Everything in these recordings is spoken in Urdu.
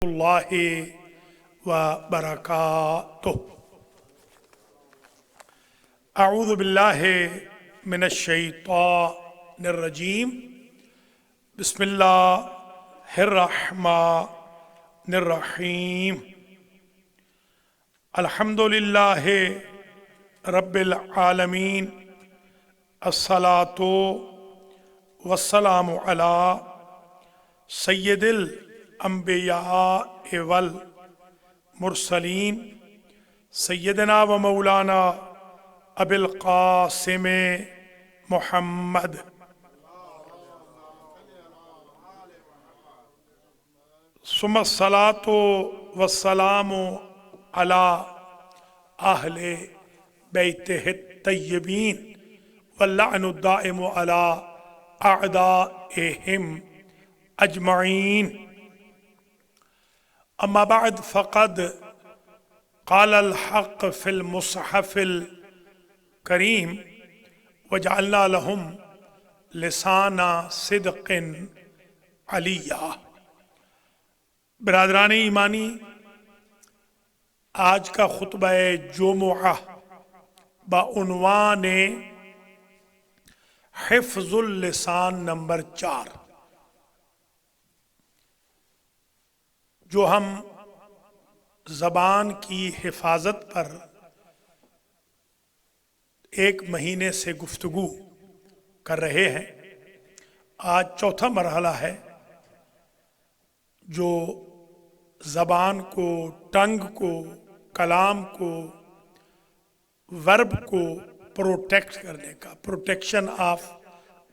اللہ وبرکاتہ۔ اعوذ باللہ من الشیطان الرجیم، بسم اللہ الرحمن الرحیم۔ الحمد للہ رب العالمین، الصلاۃ والسلام علی سید الانبیاء والمرسلین، سیدنا و مولانا ابی القاسم محمد ثم الصلاۃ والسلام علی اہل بیتہ الطیبین واللعن الدائم علی اعدائہم اجمعین۔ اما بعد فقد قال الحق فی المصحف الکریم وجعلنا لهم لسان صدق علیہ۔ برادران ایمانی، آج کا خطبہ جمعہ بعنوان حفظ اللسان نمبر 4، جو ہم زبان کی حفاظت پر ایک مہینے سے گفتگو کر رہے ہیں۔ آج چوتھا مرحلہ ہے جو زبان کو، ٹنگ کو، کلام کو، ورب کو پروٹیکٹ کرنے کا، protection of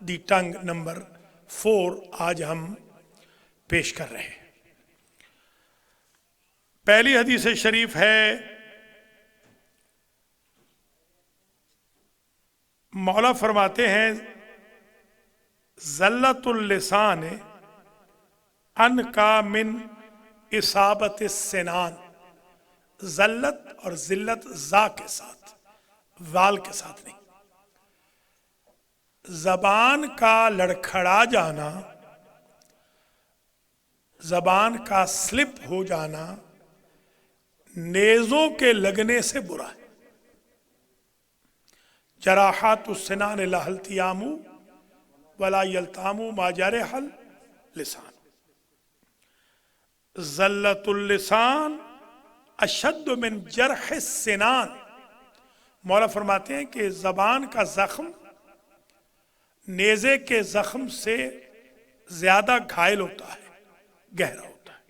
the tongue number 4 آج ہم پیش کر رہے ہیں۔ پہلی حدیث شریف ہے، مولا فرماتے ہیں ذلت اللسان انکا من اصابت السنان۔ ذلت اور ذلت ذا کے ساتھ، وال کے ساتھ نہیں۔ زبان کا لڑکھڑا جانا، زبان کا سلپ ہو جانا نیزوں کے لگنے سے برا ہے۔ جراحات السنان لا التیام ولا یلتام ما جرح اللسان۔ ذلت اللسان اشد من جرح السنان۔ مولا فرماتے ہیں کہ زبان کا زخم نیزے کے زخم سے زیادہ گھائل ہوتا ہے، گہرا ہوتا ہے۔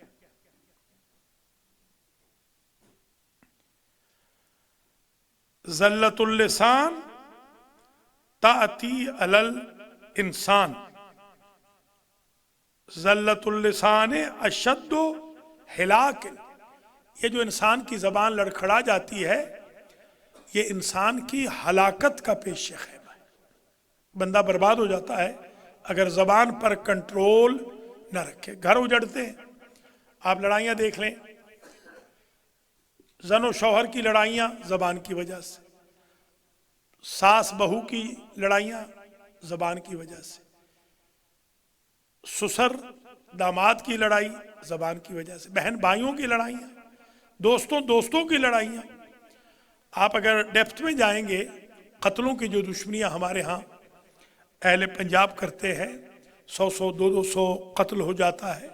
ذلت اللسان تأتی علی الانسان، ذلت اللسان اشد ہلاک۔ یہ جو انسان کی زبان لڑکھڑا جاتی ہے، یہ انسان کی ہلاکت کا پیش خیمہ ہے۔ بندہ برباد ہو جاتا ہے اگر زبان پر کنٹرول نہ رکھے۔ گھر اجڑتے ہیں، آپ لڑائیاں دیکھ لیں، زن و شوہر کی لڑائیاں زبان کی وجہ سے، ساس بہو کی لڑائیاں زبان کی وجہ سے، سسر داماد کی لڑائی زبان کی وجہ سے، بہن بھائیوں کی لڑائیاں، دوستوں کی لڑائیاں۔ آپ اگر ڈیپتھ میں جائیں گے، قتلوں کی جو دشمنیاں ہمارے ہاں اہل پنجاب کرتے ہیں، 100 200 قتل ہو جاتا ہے۔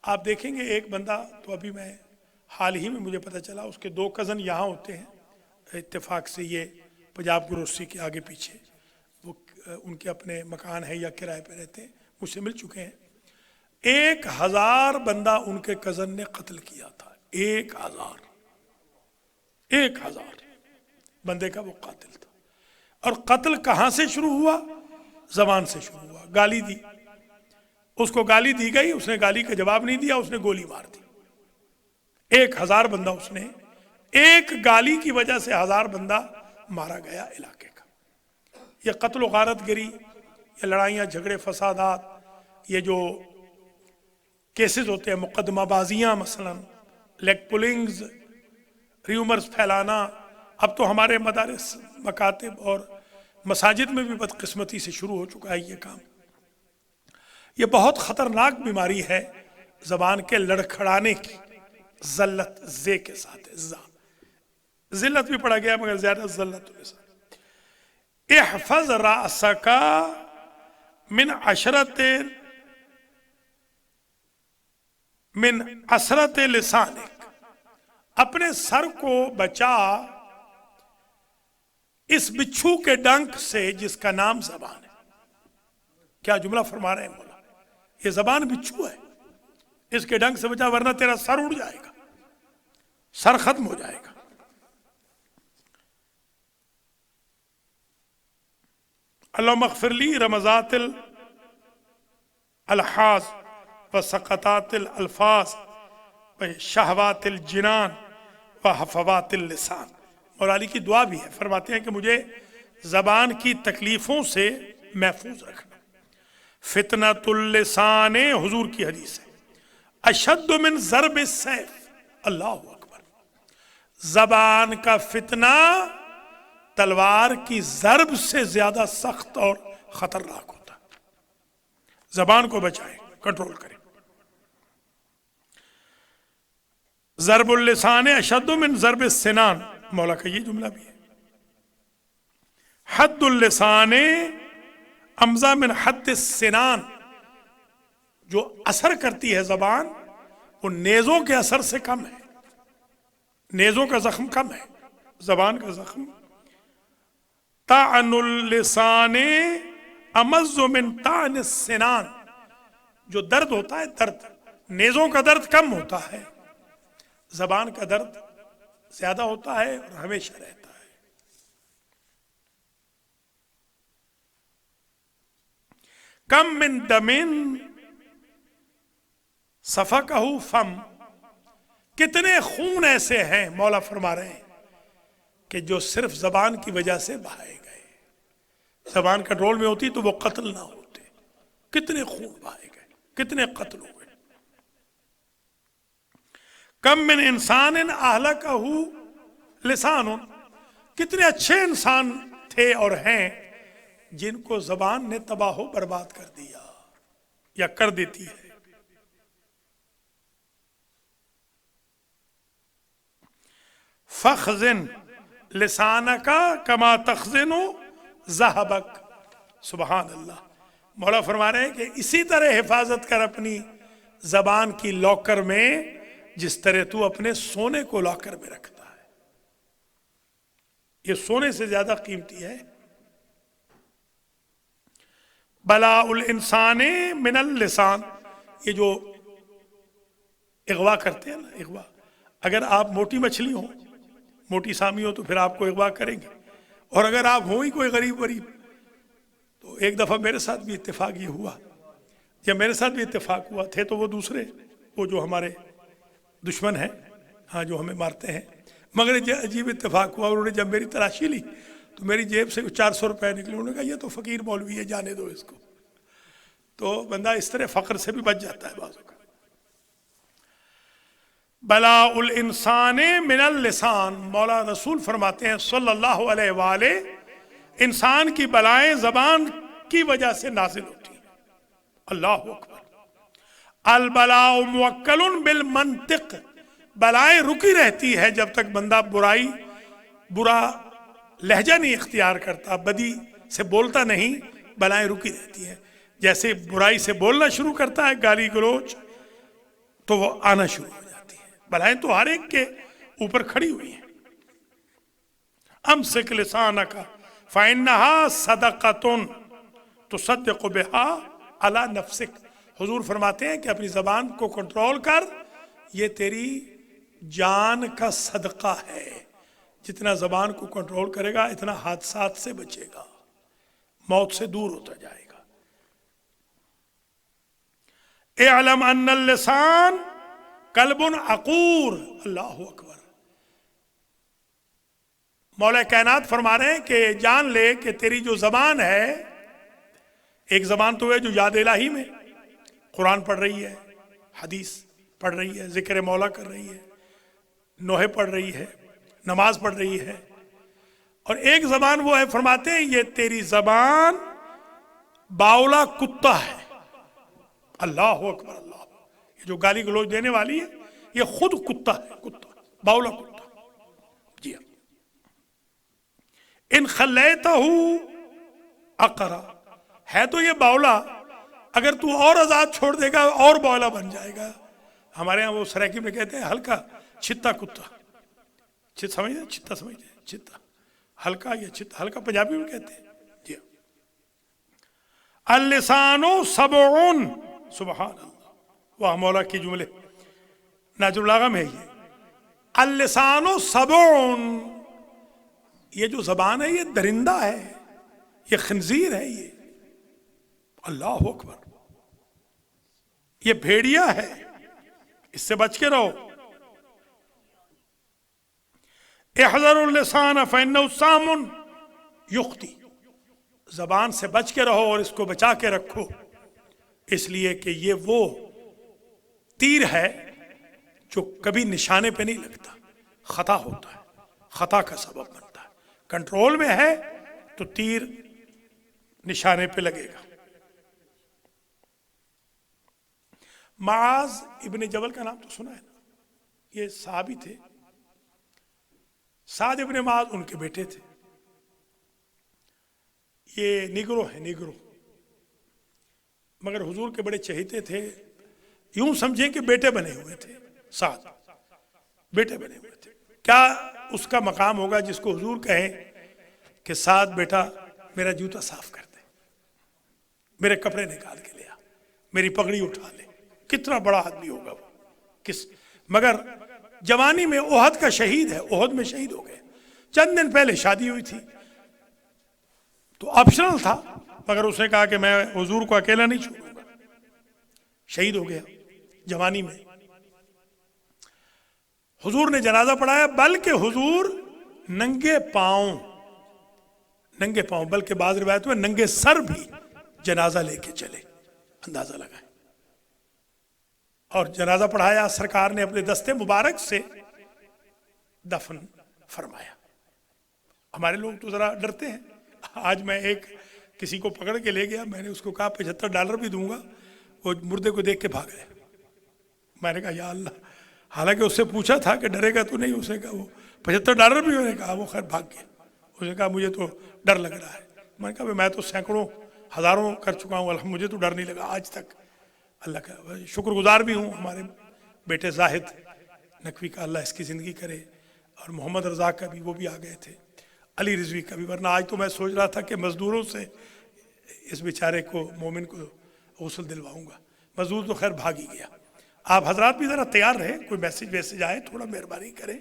آپ دیکھیں گے ایک بندہ، تو ابھی میں حال ہی میں مجھے پتہ چلا اس کے 2 کزن یہاں ہوتے ہیں، اتفاق سے یہ پنجاب گروسری کے آگے پیچھے، وہ ان کے اپنے مکان ہے یا کرائے پہ رہتے ہیں، مجھ سے مل چکے ہیں۔ 1000 بندہ ان کے کزن نے قتل کیا تھا۔ 1000 بندے کا وہ قاتل تھا۔ اور قتل کہاں سے شروع ہوا؟ زبان سے شروع ہوا۔ گالی دی، اس کو گالی دی گئی، اس نے گالی کا جواب نہیں دیا، اس نے گولی مار دی۔ 1000 بندہ اس نے، ایک گالی کی وجہ سے 1000 بندہ مارا گیا علاقے کا۔ یہ قتل و غارت گری، یہ لڑائیاں جھگڑے فسادات، یہ جو کیسز ہوتے ہیں، مقدمہ بازیاں، مثلا لیگ پولنگز، ریومرز پھیلانا، اب تو ہمارے مدارس، مکاتب اور مساجد میں بھی بدقسمتی سے شروع ہو چکا ہے یہ کام۔ یہ بہت خطرناک بیماری ہے زبان کے لڑکھڑانے کی، ذلت زے کے ساتھ ہے، ذلت بھی پڑھا گیا مگر زیادہ ذلت اللسان۔ احفظ رأسک من عثرت لسانک، اپنے سر کو بچا اس بچھو کے ڈنک سے جس کا نام زبان ہے۔ کیا جملہ فرما رہے ہیں مولا، یہ زبان بچھو ہے، اس کے ڈنک سے بچا ورنہ تیرا سر اڑ جائے گا، سر ختم ہو جائے گا۔ اللہم اغفر لی رمضات الالحاظ وسقطات الالفاظ وشہوات الجنان وحفوات اللسان۔ اور علی کی دعا بھی ہے، فرماتے ہیں کہ مجھے زبان کی تکلیفوں سے محفوظ رکھنا۔ فتنۃ اللسان، حضور کی حدیث ہے، اشد من ضرب السیف، اللہ اکبر، زبان کا فتنہ تلوار کی ضرب سے زیادہ سخت اور خطرناک ہوتا ہے۔ زبان کو بچائیں، کنٹرول کریں۔ ضرب اللسان اشد من ضرب السنان، مولا کا یہ جملہ بھی ہے۔ حد اللسان امضا من حد السنان، جو اثر کرتی ہے زبان وہ نیزوں کے اثر سے کم ہے، نیزوں کا زخم کم ہے، زبان کا زخم۔ طعن اللسان امز من طعن السنان، جو درد ہوتا ہے، درد نیزوں کا درد کم ہوتا ہے، زبان کا درد زیادہ ہوتا ہے اور ہمیشہ رہتا ہے۔ کم من دم سفکہ فم، کتنے خون ایسے ہیں، مولا فرما رہے ہیں کہ جو صرف زبان کی وجہ سے بہائے گئے، زبان کنٹرول میں ہوتی تو وہ قتل نہ ہوتے۔ کتنے خون بہائے گئے، کتنے قتل ہوئے۔ کم من انسان اہلکہ لسان، کتنے اچھے انسان تھے اور ہیں جن کو زبان نے تباہ و برباد کر دیا یا کر دیتی ہے۔ فخزن لسانکا کما تخزن ذہبک، سبحان اللہ۔ مولا فرما رہے ہیں کہ اسی طرح حفاظت کر اپنی زبان کی لاکر میں جس طرح تو اپنے سونے کو لاکر میں رکھتا ہے، یہ سونے سے زیادہ قیمتی ہے۔ بلاء الانسان من اللسان، یہ جو اغوا کرتے ہیں نا، اغوا، اگر آپ موٹی مچھلی ہوں، موٹی سامی ہو تو پھر آپ کو اغوا کریں گے، اور اگر آپ ہوں ہی کوئی غریب غریب، تو ایک دفعہ میرے ساتھ بھی اتفاق یہ ہوا، جب میرے ساتھ بھی اتفاق ہوا تھے تو وہ دوسرے، وہ جو ہمارے دشمن ہیں، ہاں جو ہمیں مارتے ہیں، مگر عجیب اتفاق ہوا، انہوں نے جب میری تلاشی لی تو میری جیب سے 400 روپے نکلے، انہوں نے کہا یہ تو فقیر مولوی ہے، جانے دو اس کو۔ تو بندہ اس طرح فقر سے بھی بچ جاتا ہے بعض اوقات۔ بلاء الانسان من اللسان، مولا رسول فرماتے ہیں صلی اللہ علیہ وآلہ، انسان کی بلائیں زبان کی وجہ سے نازل ہوتی ہیں۔ اللہ اکبر۔ البلاء موکل بالمنطق، بلائیں رکی رہتی ہے جب تک بندہ برا لہجہ نہیں اختیار کرتا، بدی سے بولتا نہیں، بلائیں رکی رہتی ہیں۔ جیسے برائی سے بولنا شروع کرتا ہے، گالی گلوچ، تو وہ آنا شروع ہو جاتی ہے۔ بلائیں تو ہر ایک کے اوپر کھڑی ہوئی ہیں۔ امسک لسانک فإنہا صدقۃ تصدق بها علی نفسک، حضور فرماتے ہیں کہ اپنی زبان کو کنٹرول کر، یہ تیری جان کا صدقہ ہے۔ جتنا زبان کو کنٹرول کرے گا اتنا حادثات سے بچے گا، موت سے دور ہوتا جائے گا۔ اعلم ان اللسان قلب عقور، اللہ اکبر۔ مولا کائنات فرما رہے ہیں کہ جان لے کہ تیری جو زبان ہے، ایک زبان تو ہے جو یاد الہی میں قرآن پڑھ رہی ہے، حدیث پڑھ رہی ہے، ذکر مولا کر رہی ہے، نوحے پڑھ رہی ہے، نماز پڑھ رہی ہے، اور ایک زبان وہ ہے، فرماتے ہیں یہ تیری زبان باولا کتا ہے۔ اللہ اکبر، اللہ، یہ جو گالی گلوچ دینے والی ہے یہ خود کتا ہے، کتا باولا کتا. جی ہاں. ان خلیتہ اقرا، ہے تو یہ باولا، اگر تو اور آزاد چھوڑ دے گا اور باولا بن جائے گا. ہمارے ہاں وہ سرائکی میں کہتے ہیں ہلکا چھتا کتا. چھت سمجھتے ہیں؟ چھتا سمجھتے ہیں؟ چھتا ہلکا یا چھتا، ہلکا پنجابی میں کہتے ہیں. جی ہاں. اللسان سبعون، سبحان اللہ، واہ مولا کی جملے نہج البلاغہ میں ہے یہ. اللسان سبعون، یہ جو زبان ہے یہ درندہ ہے، یہ خنزیر ہے، یہ اللہ اکبر، یہ بھیڑیا ہے، اس سے بچ کے رہو. احذر اللسان فإنه سام یختی، زبان سے بچ کے رہو اور اس کو بچا کے رکھو، اس لیے کہ یہ وہ تیر ہے جو کبھی نشانے پہ نہیں لگتا، خطا ہوتا ہے، خطا کا سبب بنتا ہے. کنٹرول میں ہے تو تیر نشانے پہ لگے گا. معاذ ابن جبل کا نام تو سنا ہے نا، یہ صحابی تھے. سعد ابن معاذ ان کے بیٹے تھے. یہ نیگرو ہے، نیگرو، مگر حضور کے بڑے چہیتے تھے. یوں سمجھیں کہ بیٹے بنے ہوئے تھے، سعد بیٹے بنے ہوئے تھے. کیا اس کا مقام ہوگا جس کو حضور کہیں کہ سعد بیٹا میرا جوتا صاف کر دے، میرے کپڑے نکال کے لیا، میری پگڑی اٹھا لے. کتنا بڑا آدمی ہوگا وہ. مگر جوانی میں احد کا شہید ہے، احد میں شہید ہو گئے. چند دن پہلے شادی ہوئی تھی تو آپشنل تھا، مگر اس نے کہا کہ میں حضور کو اکیلا نہیں چھوڑوں گا. شہید ہو گیا جوانی میں. حضور نے جنازہ پڑھایا، بلکہ حضور ننگے پاؤں، بلکہ بعض روایتوں میں ننگے سر بھی جنازہ لے کے چلے. اندازہ لگائیں. اور جنازہ پڑھایا، سرکار نے اپنے دستے مبارک سے دفن فرمایا. ہمارے لوگ تو ذرا ڈرتے ہیں. آج میں ایک کسی کو پکڑ کے لے گیا، میں نے اس کو کہا $75 بھی دوں گا، وہ مردے کو دیکھ کے بھاگ گیا. میں نے کہا یا اللہ، حالانکہ اس سے پوچھا تھا کہ ڈرے گا تو نہیں. اس نے کہا وہ $75 بھی، میں نے کہا وہ خیر بھاگ گیا. اس نے کہا مجھے تو ڈر لگ رہا ہے. میں نے کہا میں تو سینکڑوں ہزاروں کر چکا ہوں، مجھے تو ڈر نہیں لگا آج تک. اللہ کا شکر گزار بھی ہوں ہمارے بیٹے زاہد نقوی کا، اللہ اس کی زندگی کرے، اور محمد رضا کا بھی، وہ بھی آ گئے تھے، علی رضوی کا بھی. ورنہ آج تو میں سوچ رہا تھا کہ مزدوروں سے اس بیچارے کو، مومن کو غسل دلواؤں گا. مزدور تو خیر بھاگ ہی گیا. آپ حضرات بھی ذرا تیار رہیں، کوئی میسج آئے تھوڑا مہربانی کریں،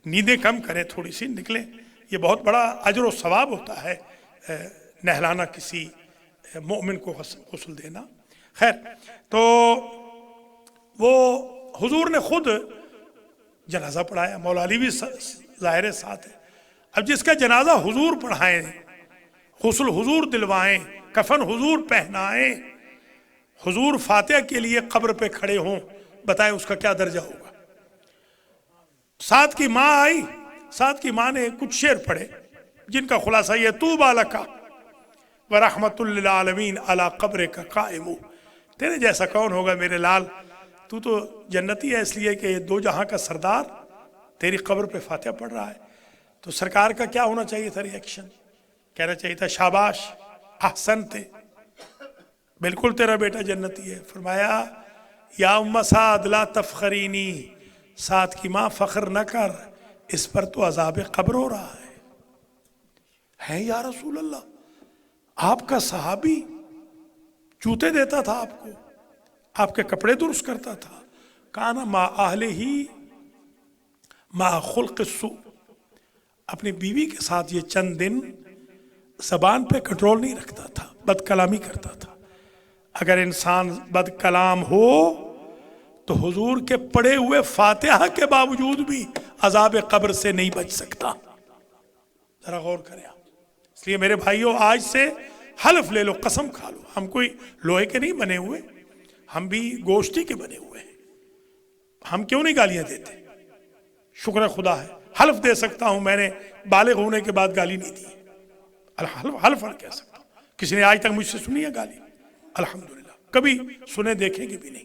نیندیں کم کریں، تھوڑی سی نکلیں. یہ بہت بڑا اجر و ثواب ہوتا ہے نہلانا کسی مومن کو، غسل دینا. خیر، تو وہ حضور نے خود جنازہ پڑھایا. مولا علی بھی ظاہر ساتھ ہے. اب جس کا جنازہ حضور پڑھائیں، غسل حضور دلوائیں، کفن حضور پہنائیں، حضور فاتحہ کے لیے قبر پہ کھڑے ہوں، بتائیں اس کا کیا درجہ ہوگا. سعد کی ماں آئی، سعد کی ماں نے کچھ شعر پڑھے جن کا خلاصہ یہ: طوبی لک ورحمۃ للعالمین علی قبرک قائم. تیرے جیسا کون ہوگا میرے لال، تو جنتی ہے، اس لیے کہ دو جہاں کا سردار تیری قبر پہ فاتحہ پڑھ رہا ہے. تو سرکار کا کیا ہونا چاہیے تھا ریئیکشن؟ کہنا چاہیے تھا شاباش، احسنت، بالکل تیرا بیٹا جنتی ہے. فرمایا یا ام سعد لا تفخرینی، سعد کی ماں فخر نہ کر، اس پر تو عذاب قبر ہو رہا ہے یا رسول اللہ. آپ کا صحابی جوتے دیتا تھا آپ کو، آپ کے کپڑے درست کرتا تھا. کانا ما اہلہ ما خلق السوء، اپنی بیوی کے ساتھ یہ چند دن زبان پہ کنٹرول نہیں رکھتا تھا، بد کلامی کرتا تھا. اگر انسان بد کلام ہو تو حضور کے پڑھے ہوئے فاتحہ کے باوجود بھی عذاب قبر سے نہیں بچ سکتا. ذرا غور کریں آپ. اس لیے میرے بھائیوں، آج سے حلف لے لو، قسم کھا لو، ہم کوئی لوہے کے نہیں بنے ہوئے، ہم بھی گوشتی کے بنے ہوئے ہیں. ہم کیوں نہیں گالیاں دیتے؟ شکر خدا ہے، حلف دے سکتا ہوں میں نے بالغ ہونے کے بعد گالی نہیں دی. حلف کہہ سکتا ہوں. کسی نے آج تک مجھ سے سنی ہے گالی؟ الحمدللہ کبھی سنے دیکھیں گے بھی نہیں.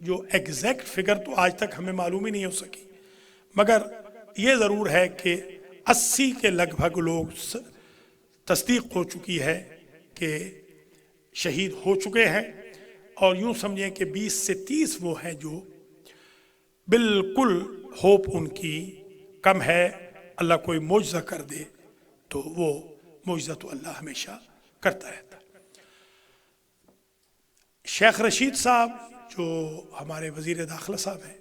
جو ایگزیکٹ فگر تو آج تک ہمیں معلوم ہی نہیں ہو سکی، مگر یہ ضرور ہے کہ 80 کے لگ بھگ لوگ تصدیق ہو چکی ہے کہ شہید ہو چکے ہیں، اور یوں سمجھیں کہ 20 سے 30 وہ ہیں جو بالکل ہوپ ان کی کم ہے، اللہ کوئی معجزہ کر دے تو وہ معجزہ تو اللہ ہمیشہ کرتا رہتا ہے۔ شیخ رشید صاحب جو ہمارے وزیر داخلہ صاحب ہیں،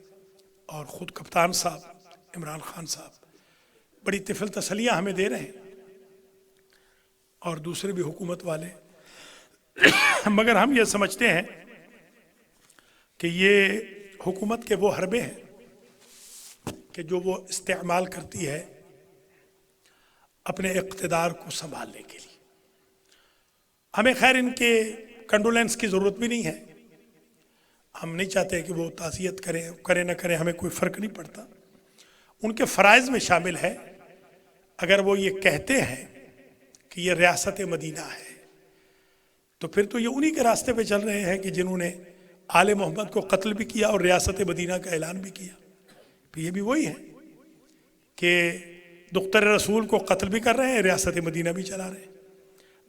اور خود کپتان صاحب عمران خان صاحب بڑی طفل تسلیاں ہمیں دے رہے ہیں، اور دوسرے بھی حکومت والے، مگر ہم یہ سمجھتے ہیں کہ یہ حکومت کے وہ حربے ہیں کہ جو وہ استعمال کرتی ہے اپنے اقتدار کو سنبھالنے کے لیے۔ ہمیں خیر ان کے کنڈولینس کی ضرورت بھی نہیں ہے، ہم نہیں چاہتے کہ وہ تعزیت کریں نہ کریں، ہمیں کوئی فرق نہیں پڑتا۔ ان کے فرائض میں شامل ہے، اگر وہ یہ کہتے ہیں کہ یہ ریاست مدینہ ہے تو پھر تو یہ انہی کے راستے پہ چل رہے ہیں کہ جنہوں نے آل محمد کو قتل بھی کیا اور ریاست مدینہ کا اعلان بھی کیا۔ پھر یہ بھی وہی ہے کہ دختر رسول کو قتل بھی کر رہے ہیں، ریاست مدینہ بھی چلا رہے ہیں،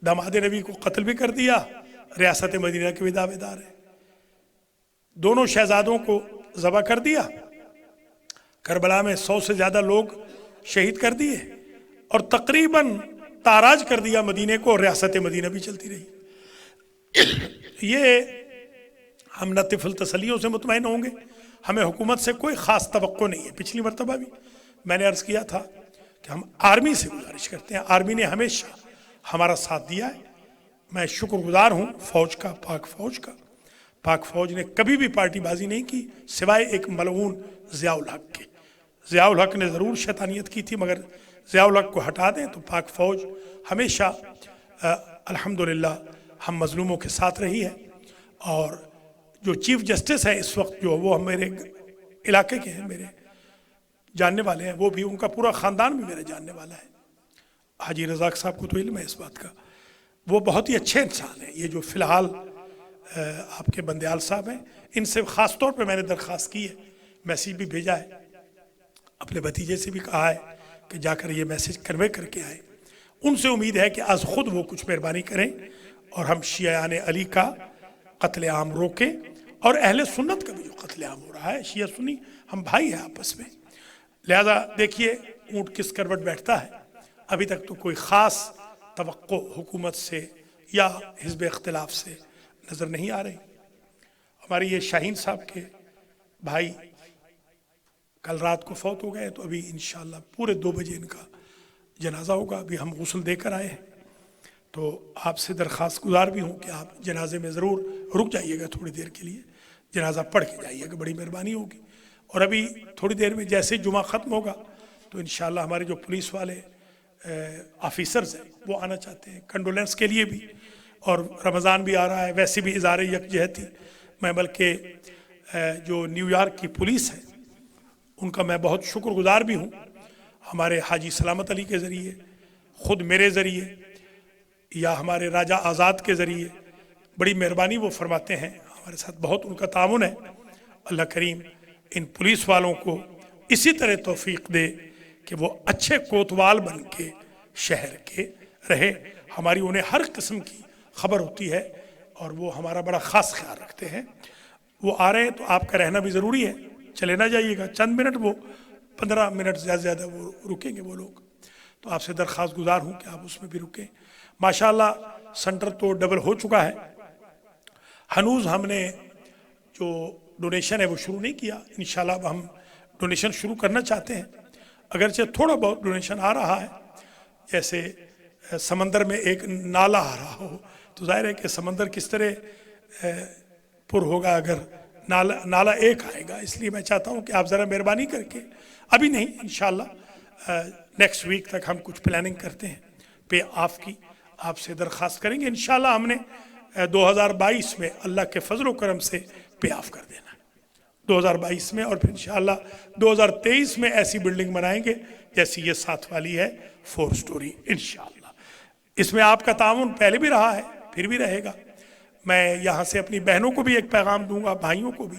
داماد نبی کو قتل بھی کر دیا، ریاست مدینہ کے بھی دعوے دار ہیں، دونوں شہزادوں کو ذبح کر دیا، کربلا میں 100 سے زیادہ لوگ شہید کر دیے، اور تقریباً تاراج کر دیا مدینے کو، اور ریاست مدینہ بھی چلتی رہی۔ یہ ہم نہ طفل تسلیوں سے مطمئن ہوں گے، ہمیں حکومت سے کوئی خاص توقع نہیں ہے۔ پچھلی مرتبہ بھی میں نے عرض کیا تھا کہ ہم آرمی سے گزارش کرتے ہیں، آرمی نے ہمیشہ ہمارا ساتھ دیا ہے، میں شکر گزار ہوں فوج کا، پاک فوج کا۔ پاک فوج نے کبھی بھی پارٹی بازی نہیں کی سوائے ایک ملعون ضیاء الحق کے۔ ضیاء الحق نے ضرور شیطانیت کی تھی، مگر ضیاء الحق کو ہٹا دیں تو پاک فوج ہمیشہ الحمدللہ ہم مظلوموں کے ساتھ رہی ہے۔ اور جو چیف جسٹس ہے اس وقت، جو وہ میرے علاقے کے ہیں، میرے جاننے والے ہیں، وہ بھی، ان کا پورا خاندان بھی میرے جاننے والا ہے، حاجی رزاق صاحب کو تو علم ہے اس بات کا، وہ بہت ہی اچھے انسان ہیں۔ یہ جو فی الحال آپ کے بندیال صاحب ہیں، ان سے خاص طور پہ میں نے درخواست کی ہے، میسیج بھی بھیجا ہے، اپنے بھتیجے سے بھی کہا ہے کہ جا کر یہ میسیج کنوے کر کے آئے۔ ان سے امید ہے کہ از خود وہ کچھ مہربانی کریں اور ہم شیعیان علی کا قتل عام روکیں، اور اہل سنت کا بھی جو قتل عام ہو رہا ہے، شیعہ سنی ہم بھائی ہیں آپس میں۔ لہذا دیکھیے اونٹ کس کروٹ بیٹھتا ہے، ابھی تک تو کوئی خاص توقع حکومت سے یا حزب اختلاف سے نظر نہیں آ رہی۔ ہماری یہ شاہین صاحب کے بھائی کل رات کو فوت ہو گئے، تو ابھی انشاءاللہ پورے 2 بجے ان کا جنازہ ہوگا، ابھی ہم غسل دے کر آئے ہیں، تو آپ سے درخواست گزار بھی ہوں کہ آپ جنازے میں ضرور رک جائیے گا تھوڑی دیر کے لیے، جنازہ پڑھ کے جائیے گا، بڑی مہربانی ہوگی۔ اور ابھی تھوڑی دیر میں جیسے جمعہ ختم ہوگا تو انشاءاللہ ہمارے جو پولیس والے آفیسرز ہیں وہ آنا چاہتے ہیں کنڈولینس کے لیے بھی، اور رمضان بھی آ رہا ہے، ویسے بھی اظہار یکجہتی میں، بلکہ جو نیو یارک کی پولیس ہے ان کا میں بہت شکر گزار بھی ہوں، ہمارے حاجی سلامت علی کے ذریعے، خود میرے ذریعے، یا ہمارے راجہ آزاد کے ذریعے بڑی مہربانی وہ فرماتے ہیں، ہمارے ساتھ بہت ان کا تعاون ہے۔ اللہ کریم ان پولیس والوں کو اسی طرح توفیق دے کہ وہ اچھے کوتوال بن کے شہر کے رہے، ہماری انہیں ہر قسم کی خبر ہوتی ہے اور وہ ہمارا بڑا خاص خیال رکھتے ہیں۔ وہ آ رہے ہیں تو آپ کا رہنا بھی ضروری ہے، چلے نہ جائیے گا، چند منٹ، وہ 15 منٹ زیادہ زیادہ وہ رکیں گے وہ لوگ، تو آپ سے درخواست گزار ہوں کہ آپ اس میں بھی رکیں۔ ماشاءاللہ سنٹر تو ڈبل ہو چکا ہے، ہنوز ہم نے جو ڈونیشن ہے وہ شروع نہیں کیا، انشاءاللہ اب ہم ڈونیشن شروع کرنا چاہتے ہیں، اگرچہ تھوڑا بہت ڈونیشن آ رہا ہے، جیسے سمندر میں ایک نالا آ رہا ہو، تو ظاہر ہے کہ سمندر کس طرح پر ہوگا اگر نالا ایک آئے گا، اس لیے میں چاہتا ہوں کہ آپ ذرا مہربانی کر کے، ابھی نہیں، انشاءاللہ نیکسٹ ویک تک ہم کچھ پلاننگ کرتے ہیں پے آف کی، آپ سے درخواست کریں گے، انشاءاللہ ہم نے 2022 میں اللہ کے فضل و کرم سے پے آف کر دینا ہے 2022 میں، اور پھر انشاءاللہ 2023 میں ایسی بلڈنگ بنائیں گے جیسی یہ ساتھ والی ہے 4 سٹوری انشاءاللہ۔ اس میں آپ کا تعاون پہلے بھی رہا ہے، پھر بھی رہے گا۔ میں یہاں سے اپنی بہنوں کو بھی ایک پیغام دوں گا، بھائیوں کو بھی،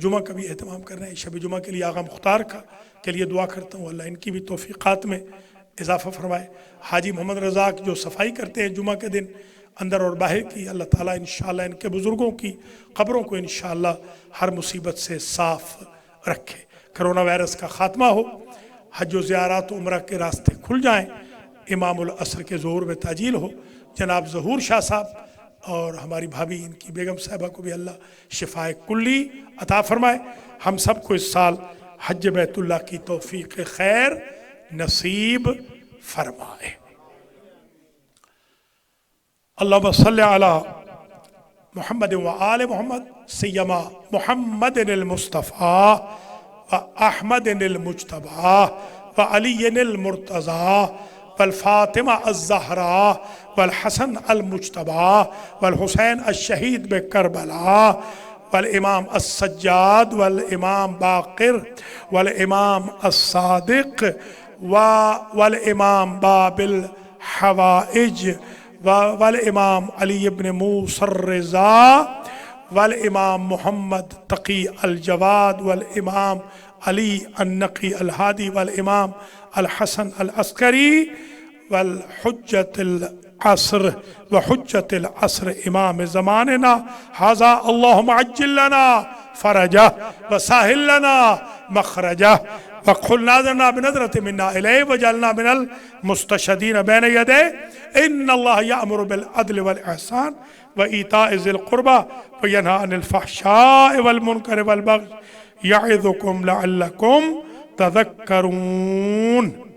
جمعہ کا بھی اہتمام کر رہے ہیں، شب جمعہ کے لیے آغا مختار کے لیے دعا کرتا ہوں اللہ ان کی بھی توفیقات میں اضافہ فرمائے۔ حاجی محمد رزاق جو صفائی کرتے ہیں جمعہ کے دن اندر اور باہر کی، اللہ تعالیٰ انشاءاللہ ان کے بزرگوں کی قبروں کو انشاءاللہ ہر مصیبت سے صاف رکھے، کرونا وائرس کا خاتمہ ہو، حج و زیارات و عمرہ کے راستے کھل جائیں، امام العصر کے ظہور میں تعجیل ہو، جناب ظہور شاہ صاحب اور ہماری بھابھی ان کی بیگم صاحبہ کو بھی اللہ شفائے کلی عطا فرمائے، ہم سب کو اس سال حج بیت اللہ کی توفیق خیر نصیب فرمائے۔ اللہم صلی علی محمد و آل محمد سیما محمد المصطفیٰ و احمد المجتبیٰ و علی المرتضیٰ والفاطمہ الزہراء والحسن المجتبیٰ والحسین الشہید بکربلا والامام السجاد والامام باقر والامام الصادق والامام باب الحوائج والامام علی بن موسیٰ الرضا والامام محمد تقی الجواد والامام علی النقی الہادی والامام الحسن العسکری والحجت العصر وحجت العصر امام زماننا حاذا اللہم عجل لنا فرجہ وساہل لنا مخرجہ وَقُلْ نَاظِرْنَا بِنَظْرَةٍ مِنَّا إِلَيْهِ وَجَعَلْنَا مِنَ الْمُسْتَشْهَدِينَ بَيْنَ يَدَيْهِ إِنَّ اللَّهَ يَأْمُرُ بِالْعَدْلِ وَالْإِحْسَانِ وَإِيتَاءِ ذِي الْقُرْبَى وَيَنْهَى عَنِ الْفَحْشَاءِ وَالْمُنكَرِ وَالْبَغْيِ يَعِظُكُمْ لَعَلَّكُمْ تَذَكَّرُونَ۔